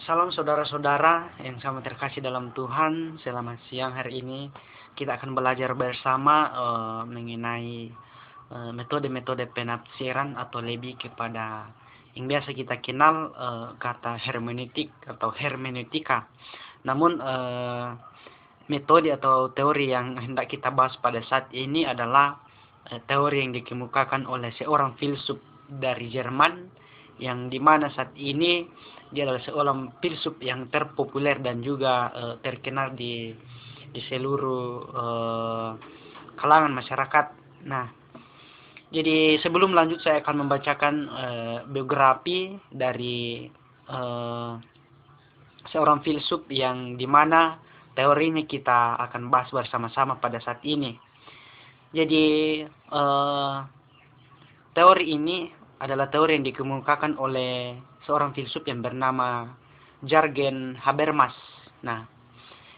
Salam saudara-saudara yang sangat terkasih dalam Tuhan. Selamat siang hari ini. Kita akan belajar bersama mengenai metode-metode penafsiran atau lebih kepada yang biasa kita kenal kata hermeneutik atau hermeneutika. Namun metode atau teori yang hendak kita bahas pada saat ini adalah teori yang dikemukakan oleh seorang filsuf dari Jerman, yang dimana saat ini dia adalah seorang filsuf yang terpopuler dan juga terkenal di seluruh kalangan masyarakat. Nah, jadi sebelum lanjut saya akan membacakan biografi dari seorang filsuf yang dimana teorinya kita akan bahas bersama-sama pada saat ini. Jadi teori ini adalah teori yang dikemukakan oleh seorang filsuf yang bernama Jürgen Habermas. Nah,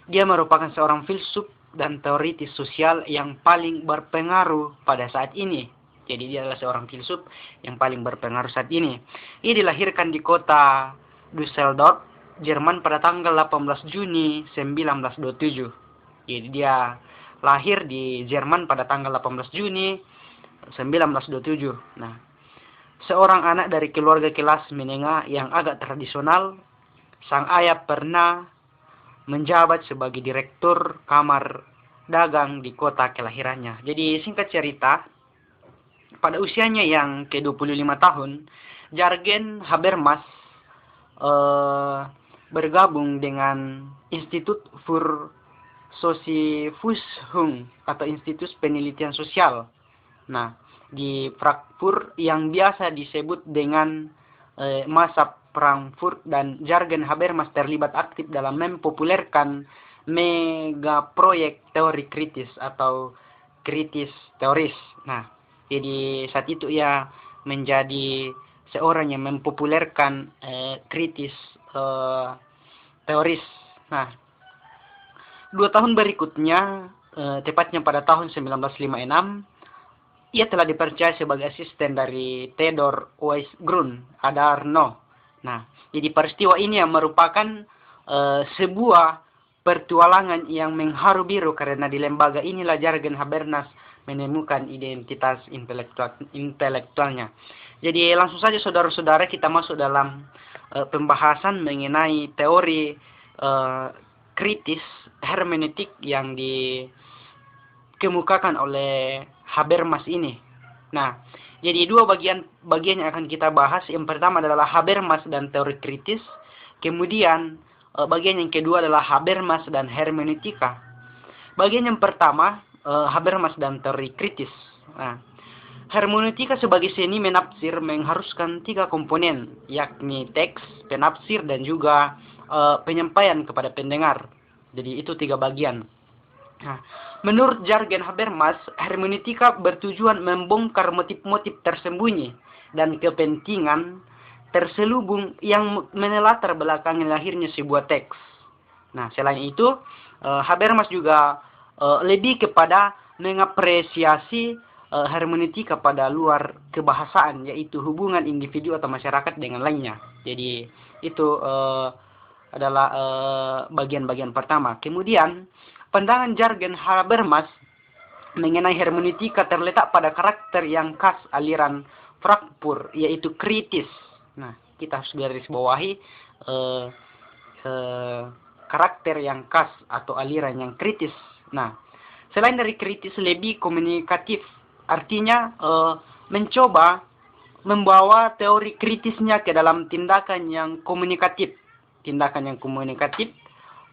dia merupakan seorang filsuf dan teoritis sosial yang paling berpengaruh pada saat ini. Jadi dia adalah seorang filsuf yang paling berpengaruh saat ini. Ia dilahirkan di kota Düsseldorf, Jerman pada tanggal 18 Juni 1927. Jadi dia lahir di Jerman pada tanggal 18 Juni 1927. Nah, seorang anak dari keluarga kelas menengah yang agak tradisional, sang ayah pernah menjabat sebagai direktur kamar dagang di kota kelahirannya. Jadi singkat cerita, pada usianya yang ke-25 tahun, Jürgen Habermas bergabung dengan Institut für Sozialforschung atau Institut Penelitian Sosial. Nah, di Frankfurt yang biasa disebut dengan masa Frankfurt, dan Jürgen Habermas terlibat aktif dalam mempopulerkan megaproyek teori kritis atau kritis teoris. Nah, jadi saat itu ia menjadi seorang yang mempopulerkan kritis teoris. Nah, 2 tahun berikutnya, tepatnya pada tahun 1956, ia telah dipercaya sebagai asisten dari Theodor Weisgrund Adorno. Nah, jadi peristiwa ini yang merupakan sebuah pertualangan yang mengharu biru, karena di lembaga inilah Jürgen Habermas menemukan identitas intelektualnya. Jadi langsung saja saudara-saudara kita masuk dalam pembahasan mengenai teori kritis hermeneutik yang dikemukakan oleh Habermas ini. Nah, jadi dua bagian yang akan kita bahas. Yang pertama adalah Habermas dan teori kritis. Kemudian bagian yang kedua adalah Habermas dan hermeneutika. Bagian yang pertama, Habermas dan teori kritis. Nah, hermeneutika sebagai seni menafsir mengharuskan 3 komponen, yakni teks, penafsir, dan juga penyampaian kepada pendengar. Jadi itu 3 bagian. Nah, menurut Jürgen Habermas, hermeneutika bertujuan membongkar motif-motif tersembunyi dan kepentingan terselubung yang menelatar belakangi lahirnya sebuah teks. Nah, selain itu, Habermas juga lebih kepada mengapresiasi hermeneutika pada luar kebahasaan, yaitu hubungan individu atau masyarakat dengan lainnya. Jadi itu adalah bagian-bagian pertama. Kemudian pandangan Jürgen Habermas mengenai hermeneutika terletak pada karakter yang khas aliran Frankfurt, yaitu kritis. Nah, kita harus garis bawahi karakter yang khas atau aliran yang kritis. Nah, selain dari kritis, lebih komunikatif. Artinya mencoba membawa teori kritisnya ke dalam tindakan yang komunikatif. Tindakan yang komunikatif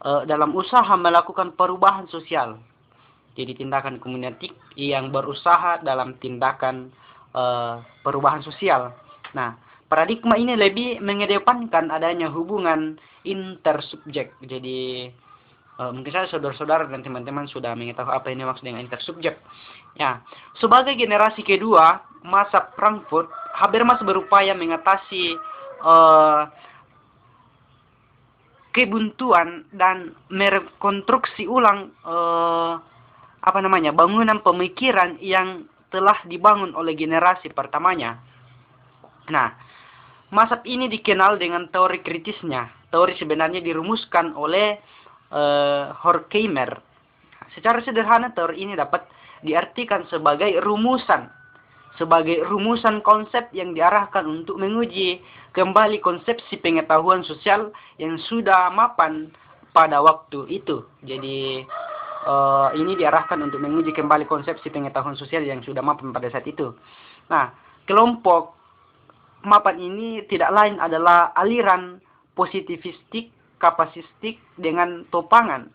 dalam usaha melakukan perubahan sosial. Jadi tindakan komunikatif yang berusaha dalam tindakan perubahan sosial. Nah, paradigma ini lebih mengedepankan adanya hubungan intersubjek. Jadi mungkin saja saudara-saudara dan teman-teman sudah mengetahui apa ini maksud dengan intersubjek. Ya, sebagai generasi kedua masa Frankfurt, Habermas berupaya mengatasi kebuntuan dan merekonstruksi ulang bangunan pemikiran yang telah dibangun oleh generasi pertamanya. Nah, Mazhab ini dikenal dengan teori kritisnya. Teori sebenarnya dirumuskan oleh Horkheimer. Secara sederhana, teori ini dapat diartikan sebagai rumusan konsep yang diarahkan untuk menguji kembali konsepsi pengetahuan sosial yang sudah mapan pada waktu itu. Jadi ini diarahkan untuk menguji kembali konsepsi pengetahuan sosial yang sudah mapan pada saat itu. Nah, kelompok mapan ini tidak lain adalah aliran positivistik, kapasitistik dengan topangan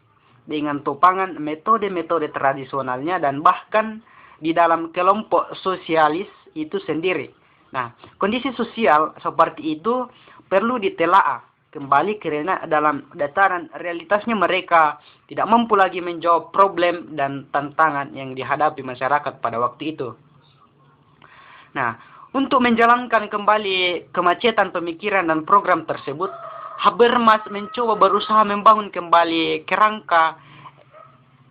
metode-metode tradisionalnya dan bahkan di dalam kelompok sosialis itu sendiri. Nah, kondisi sosial seperti itu perlu ditelaah kembali karena dalam dataran realitasnya mereka tidak mampu lagi menjawab problem dan tantangan yang dihadapi masyarakat pada waktu itu. Nah, untuk menjalankan kembali kemacetan pemikiran dan program tersebut, Habermas mencoba berusaha membangun kembali kerangka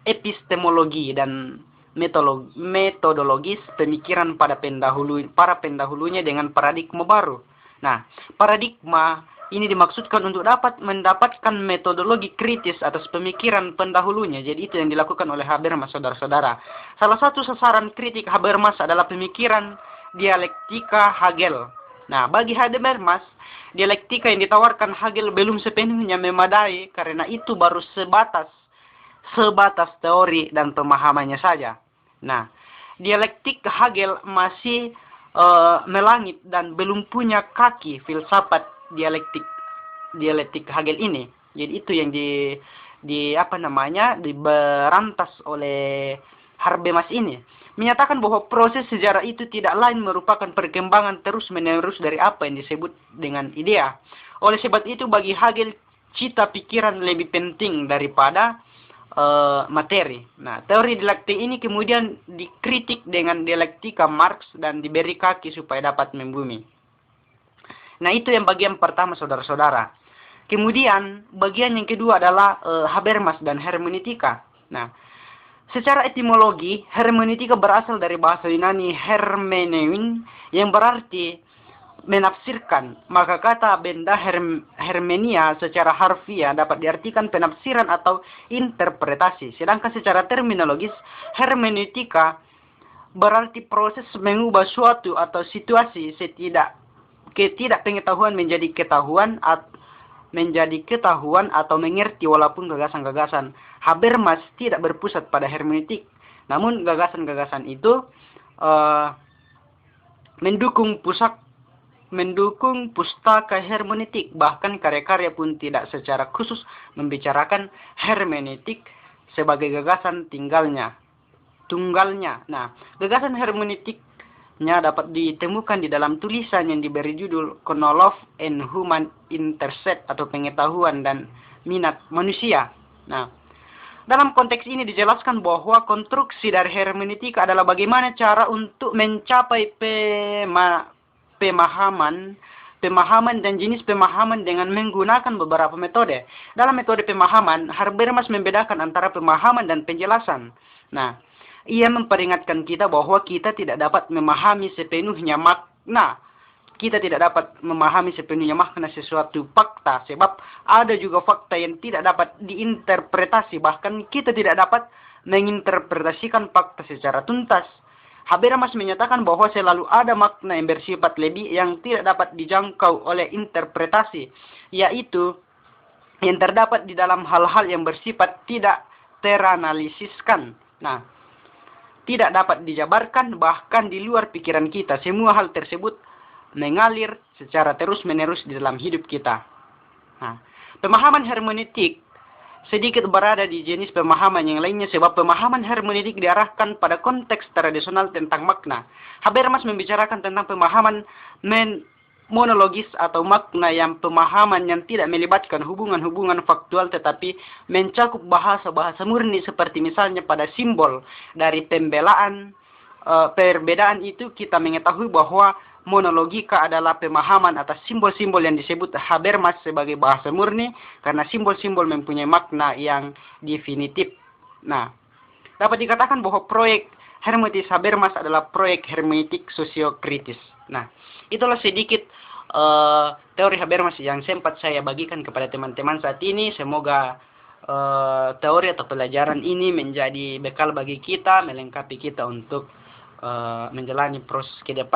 epistemologi dan metodologis pemikiran para pendahulunya dengan paradigma baru. Nah, paradigma ini dimaksudkan untuk dapat mendapatkan metodologi kritis atas pemikiran pendahulunya. Jadi itu yang dilakukan oleh Habermas, saudara-saudara. Salah satu sasaran kritik Habermas adalah pemikiran dialektika Hegel. Nah, bagi Habermas, dialektika yang ditawarkan Hegel belum sepenuhnya memadai karena itu baru sebatas teori dan pemahamannya saja. Nah, dialektik Hegel masih melangit dan belum punya kaki filsafat dialektik Hegel ini. Jadi itu yang diberantas oleh Habermas ini. Menyatakan bahwa proses sejarah itu tidak lain merupakan perkembangan terus-menerus dari apa yang disebut dengan idea. Oleh sebab itu bagi Hegel cita pikiran lebih penting daripada materi. Nah, teori dialektik ini kemudian dikritik dengan dialektika Marx dan diberi kaki supaya dapat membumi. Nah, itu yang bagian pertama, saudara-saudara. Kemudian bagian yang kedua adalah Habermas dan hermeneutika. Nah, secara etimologi, hermeneutika berasal dari bahasa Yunani hermeneuin yang berarti menafsirkan. Maka kata benda hermenia secara harfiah dapat diartikan penafsiran atau interpretasi. Sedangkan secara terminologis, hermeneutika berarti proses mengubah suatu atau situasi ketidakpengetahuan menjadi ketahuan atau mengerti walaupun gagasan-gagasan Habermas tidak berpusat pada hermeneutik. Namun gagasan-gagasan itu mendukung pustaka hermeneutik, bahkan karya-karya pun tidak secara khusus membicarakan hermeneutik sebagai gagasan tunggalnya. Nah, gagasan hermeneutiknya dapat ditemukan di dalam tulisan yang diberi judul Chronology and Human Interest atau pengetahuan dan minat manusia. Nah, dalam konteks ini dijelaskan bahwa konstruksi dari hermeneutika adalah bagaimana cara untuk mencapai pemahaman dan jenis pemahaman dengan menggunakan beberapa metode. Dalam metode pemahaman, Habermas membedakan antara pemahaman dan penjelasan. Nah, ia memperingatkan kita bahwa kita tidak dapat memahami sepenuhnya makna. Kita tidak dapat memahami sepenuhnya makna sesuatu fakta, sebab ada juga fakta yang tidak dapat diinterpretasi, bahkan kita tidak dapat menginterpretasikan fakta secara tuntas. Habermas menyatakan bahwa selalu ada makna yang bersifat lebih yang tidak dapat dijangkau oleh interpretasi, yaitu yang terdapat di dalam hal-hal yang bersifat tidak teranalisiskan. Nah, tidak dapat dijabarkan, bahkan di luar pikiran kita. Semua hal tersebut mengalir secara terus-menerus di dalam hidup kita. Nah, pemahaman hermeneutik sedikit berada di jenis pemahaman yang lainnya, sebab pemahaman hermeneutik diarahkan pada konteks tradisional tentang makna. Habermas membicarakan tentang pemahaman monologis atau makna pemahaman yang tidak melibatkan hubungan-hubungan faktual tetapi mencakup bahasa-bahasa murni, seperti misalnya pada simbol dari perbedaan itu kita mengetahui bahwa monologika adalah pemahaman atas simbol-simbol yang disebut Habermas sebagai bahasa murni karena simbol-simbol mempunyai makna yang definitif. Nah, dapat dikatakan bahwa proyek hermeneutis Habermas adalah proyek hermeneutik sosiokritis. Nah, itulah sedikit teori Habermas yang sempat saya bagikan kepada teman-teman saat ini. Semoga teori atau pelajaran ini menjadi bekal bagi kita, melengkapi kita untuk menjalani proses ke depan.